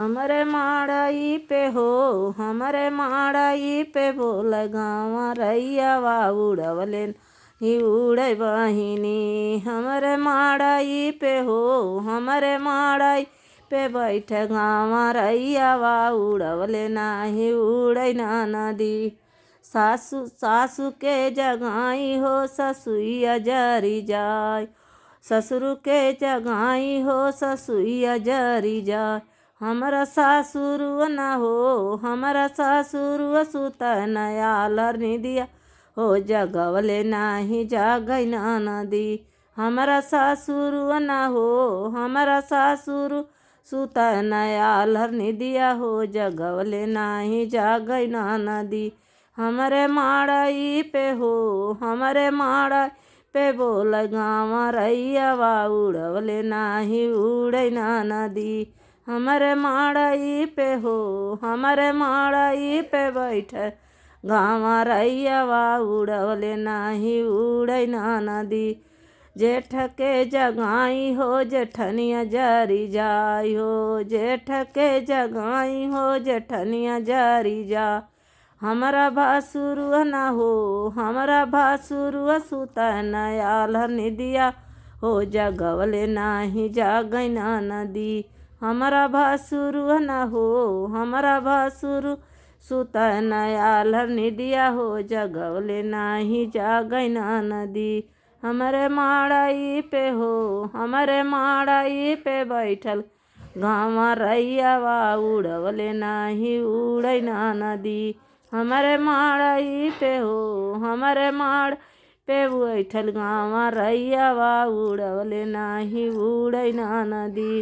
हमरे माड़ाई पे हो, हमरे माड़ाई पे बोल गाँव रैया उड़वले ही उड़ै बहिनी। हमरे माड़ाई पे हो, हमरे माड़ाई पे बैठ गाँव रैया उड़वले नाही उड़ै नदी। सासू सासू के जगाई हो, ससुइया जरी जाय। ससुर के जगाई हो, ससुइया जरी जाय। हमारा सासुर न हो, हमारा सासुर सुत नयालर निदिया हो, जगवले नाही जागै नदी। हमारा सासुर न हो, हमारा सासुर सुत नयालर निदिया हो, जगवले नाही जागै नदी। हमारे माड़ाई पे हो, हमारे माड़ाई पे बोल गाँव रैया उड़वले नाही उड़ै नदी। हमारे माड़ाई पे हो, हमारे माड़ाई पे बैठ गाँव रैया उड़वले नाही उड़ै नदी। जेठ के जगाई हो, जेठनिया जरी जाई हो। जेठ के जगाई हो, जेठनिया जरी जा। हमारा भासुर न हो, हमारा भासुर सुत नयालर निदिया हो, जगवले नाही जागै नदी। हमारा भासुर न हो, हमारा भासुर सुत नयालर निदिया हो, जगवले नाही जागै नदी। हमारे माड़ाई पे हो, हमारे माड़ाई पे बैठल गाँव रैया उड़वले नाही उड़ै नदी। हमारे माड़ाई पे हो, हमारे माड़ पे बैठल गाँव रैया उड़वले नाही उड़ै नदी।